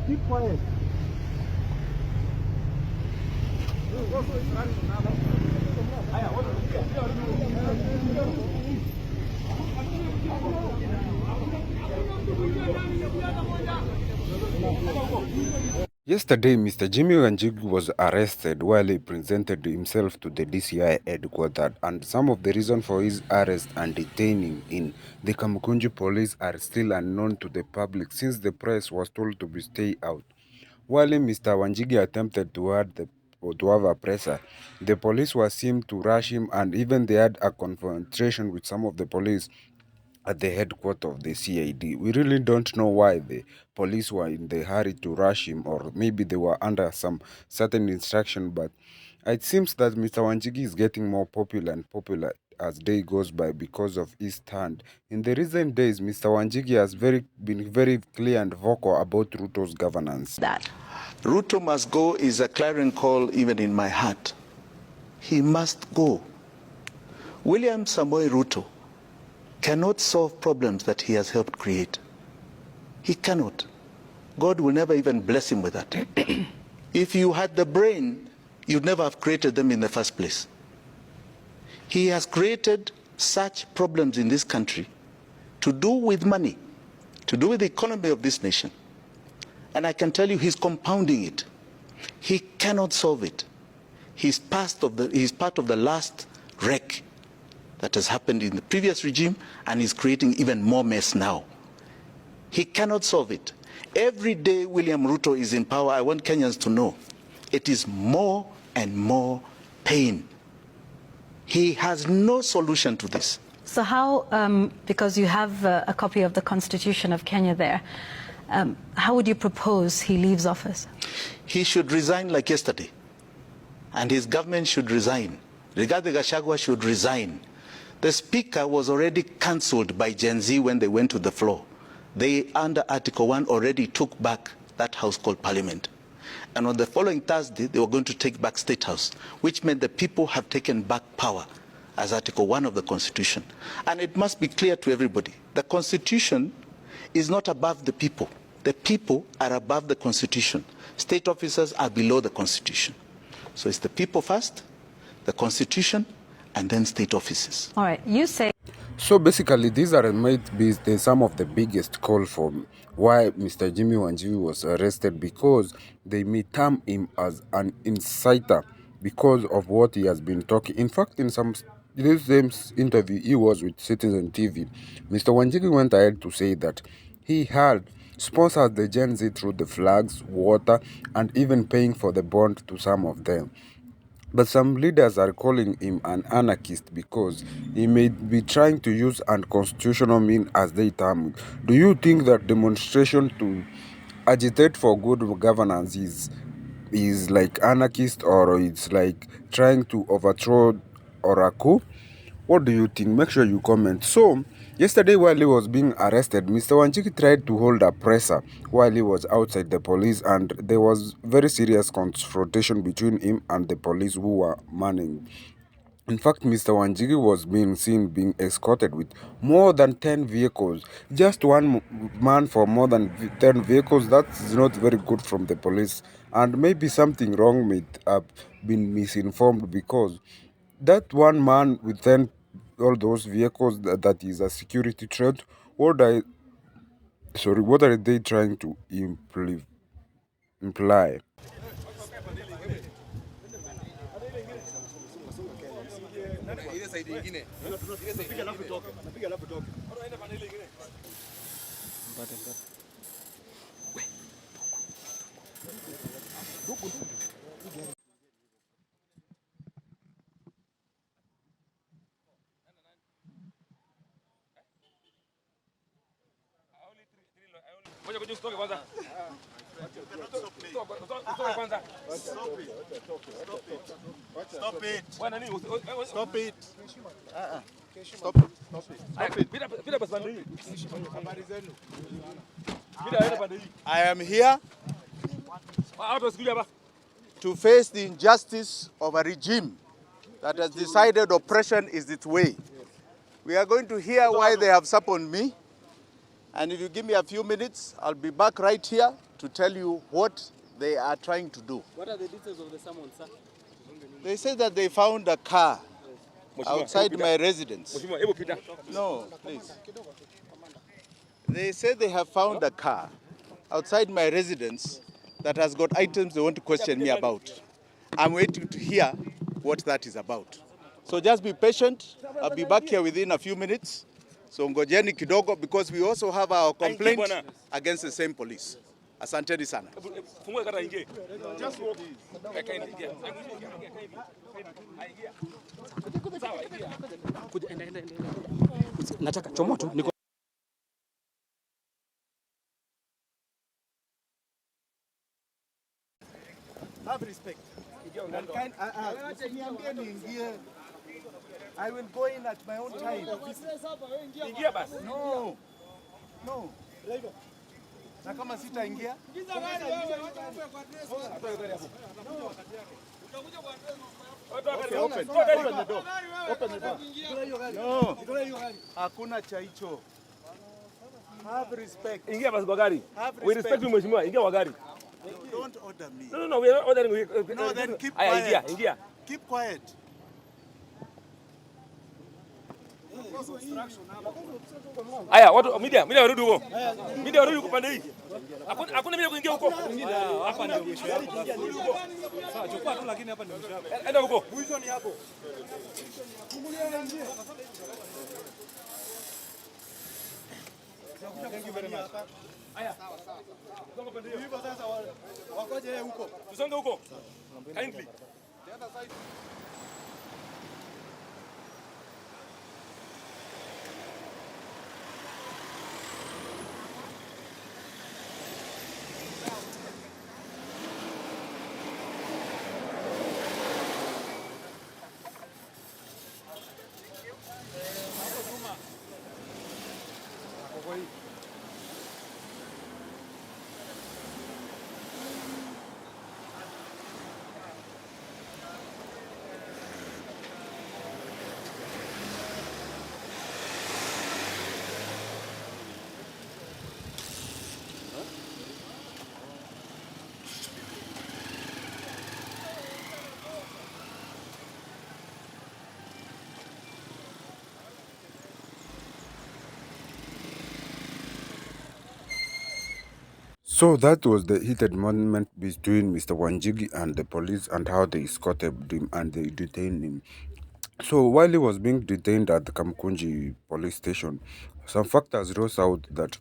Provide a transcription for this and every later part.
Keep quiet. Yesterday, Mr. Jimmy Wanjigi was arrested while he presented himself to the DCI headquarters, and some of the reasons for his arrest and detaining in the Kamukunji police are still unknown to the public since the press was told to be stay out. While Mr. Wanjigi attempted to have a presser, the police were seen to rush him, and even they had a confrontation with some of the police at the headquarters of the CID. We really don't know why the police were in the hurry to rush him, or maybe they were under some certain instruction, but it seems that Mr. Wanjigi is getting more popular and popular as day goes by because of his stand. In the recent days, Mr. Wanjigi has been very clear and vocal about Ruto's governance. That Ruto must go is a clarion call even in my heart. He must go. William Samoei Ruto cannot solve problems that he has helped create. He cannot. God will never even bless him with that. If you had the brain, you'd never have created them in the first place. He has created such problems in this country to do with money, to do with the economy of this nation. And I can tell you he's compounding it. He cannot solve it. He's part of the last wreck that has happened in the previous regime, and is creating even more mess now. He cannot solve it. Every day William Ruto is in power, I want Kenyans to know, it is more and more pain. He has no solution to this. So how, because you have a copy of the Constitution of Kenya there, how would you propose he leaves office? He should resign like yesterday, and his government should resign. Rigathi Gachagua should resign. The speaker was already cancelled by Gen Z when they went to the floor. They, under Article 1, already took back that house called Parliament. And on the following Thursday, they were going to take back State House, which meant the people have taken back power as Article 1 of the Constitution. And it must be clear to everybody, the Constitution is not above the people. The people are above the Constitution. State officers are below the Constitution. So it's the people first, the Constitution, and then state offices. All right, you say. So basically, these are might be some of the biggest call for why Mr. Jimmy Wanjigi was arrested, because they may term him as an inciter because of what he has been talking. In fact, in this same interview he was with Citizen TV, Mr. Wanjigi went ahead to say that he had sponsored the Gen Z through the flags, water, and even paying for the bond to some of them. But some leaders are calling him an anarchist because he may be trying to use unconstitutional means as they term it. Do you think that demonstration to agitate for good governance is like anarchist, or it's like trying to overthrow or a coup? What do you think? Make sure you comment. So, yesterday while he was being arrested, Mr. Wanjigi tried to hold a presser while he was outside the police, and there was very serious confrontation between him and the police who were manning. In fact, Mr. Wanjigi was being seen being escorted with more than 10 vehicles. Just one man for more than 10 vehicles, that's not very good from the police. And maybe something wrong may have been misinformed, because that one man with 10 all those vehicles, that is a security threat. What are they trying to imply? I am here to face the injustice of a regime that has decided oppression is its way. We are going to hear why they have summoned me. And if you give me a few minutes, I'll be back right here to tell you what they are trying to do. What are the details of the summons, sir? They say that they found a car outside my residence. No, please. They say they have found a car outside my residence that has got items they want to question me about. I'm waiting to hear what that is about. So just be patient. I'll be back here within a few minutes. So ngojeni kidogo, because we also have our complaint against the same police. Asanteni sana. Nataka chomoa tu niko Have respect. I will go in at my own time. No. No. Na kama sitaingia? Okay, open the door. Open the door. No. Hakuna cha hicho. Have respect. Ingia basi kwa gari. We respect you mheshimiwa. Ingia kwa gari. Don't order me. No, we are not ordering. No, then keep quiet. Ingia. Keep quiet. Aya, watu media warudi huko. Media warudi huko pande hii. Hakuna media kuingia huko. Hapa ndio mwisho yako. Sawa, chukua tu lakini hapa ndio mwisho yako. Enda huko. Mwisho ni hapo. Thank you very much. Aya. Songa pande hiyo. Hivyo sasa wakoje huko. Tusonge huko. Kindly. The other side. So that was the heated moment between Mr. Wanjigi and the police, and how they escorted him and they detained him. So while he was being detained at the Kamkunji police station, some factors rose out that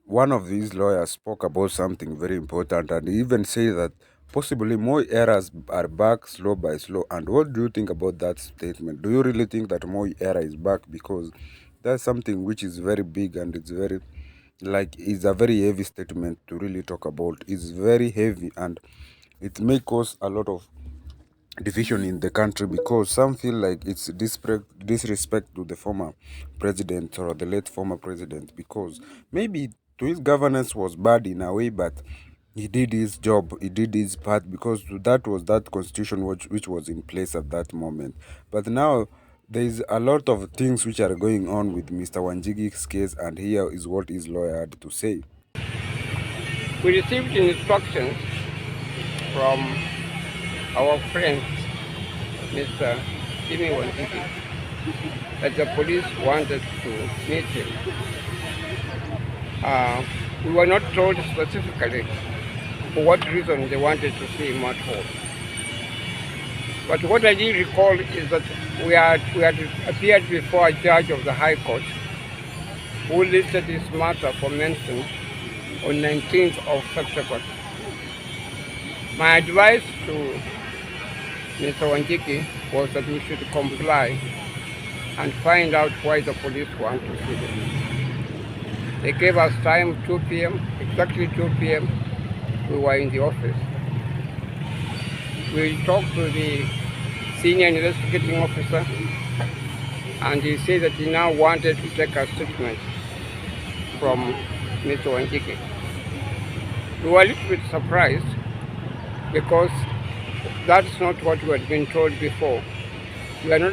one of these lawyers spoke about something very important, and he even said that possibly more errors are back slow by slow. And what do you think about that statement? Do you really think that more error is back? Because that's something which is very big, and it's very, like, it's a very heavy statement to really talk about. It's very heavy, and it may cause a lot of division in the country, because some feel like it's disrespect to the former president or the late former president, because maybe to his governance was bad in a way, but he did his job, he did his part, because that was that constitution which was in place at that moment. But now there is a lot of things which are going on with Mr. Wanjigi's case, and here is what his lawyer had to say. We received instructions from our friend, Mr. Jimmy Wanjigi, that the police wanted to meet him. We were not told specifically for what reason they wanted to see him at home. But what I do recall is that we had appeared before a judge of the High Court who listed this matter for mention on 19th of September. My advice to Mr. Wanjigi was that we should comply and find out why the police want to see him. They gave us time, 2 p.m., exactly 2 p.m. We were in the office. We talked to the senior investigating officer, and he said that he now wanted to take a statement from Mr. Wanjigi. We were a little bit surprised, because that's not what we had been told before. We are not.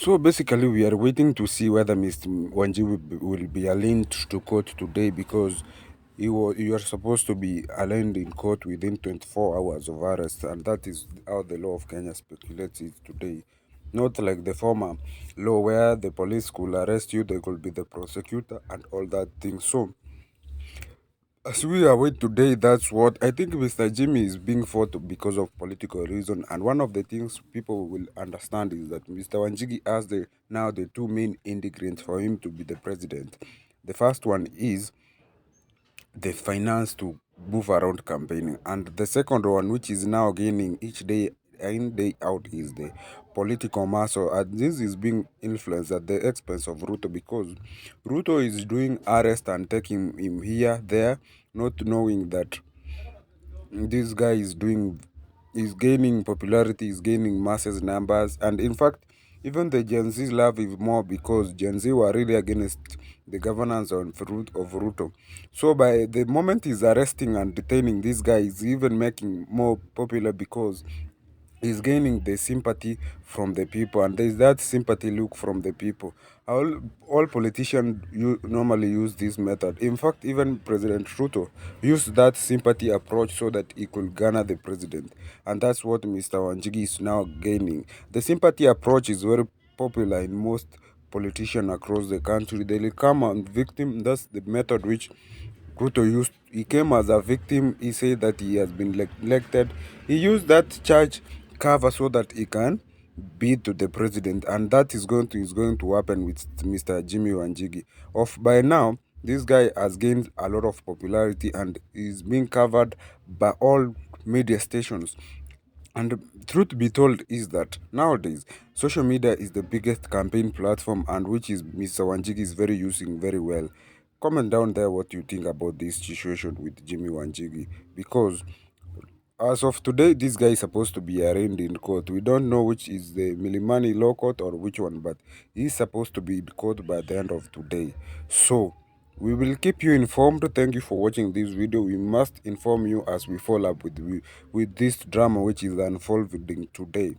So basically, we are waiting to see whether Mr. Wanji will be arraigned to court today, because you are supposed to be arraigned in court within 24 hours of arrest, and that is how the law of Kenya speculates it today. Not like the former law where the police could arrest you, they could be the prosecutor and all that thing. So as we await today, that's what I think Mr. Jimmy is being fought because of political reason. And one of the things people will understand is that Mr. Wanjigi has now the two main ingredients for him to be the president. The first one is the finance to move around campaigning, and the second one, which is now gaining each day in day out, is the political muscle, and this is being influenced at the expense of Ruto, because Ruto is doing arrest and taking him here there, not knowing that this guy is gaining popularity, is gaining masses numbers, and in fact even the Gen Z love him more, because Gen Z were really against the governance of Ruto. So by the moment he's arresting and detaining this guy, is even making more popular, because is gaining the sympathy from the people, and there's that sympathy look from the people. All politicians normally use this method. In fact, even President Ruto used that sympathy approach so that he could garner the president, and that's what Mr. Wanjigi is now gaining. The sympathy approach is very popular in most politicians across the country. They will come on victim. That's the method which Ruto used. He came as a victim. He said that he has been elected. He used that charge cover so that he can bid to the president, and that is going to happen with Mr. Jimmy Wanjigi. Of by now, this guy has gained a lot of popularity and is being covered by all media stations. And the truth be told is that nowadays social media is the biggest campaign platform, and which is Mr. Wanjigi is very using very well. Comment down there what you think about this situation with Jimmy Wanjigi, because as of today, this guy is supposed to be arraigned in court. We don't know which is the Milimani Law Court or which one, but he's supposed to be in court by the end of today. So, we will keep you informed. Thank you for watching this video. We must inform you as we follow up with this drama which is unfolding today.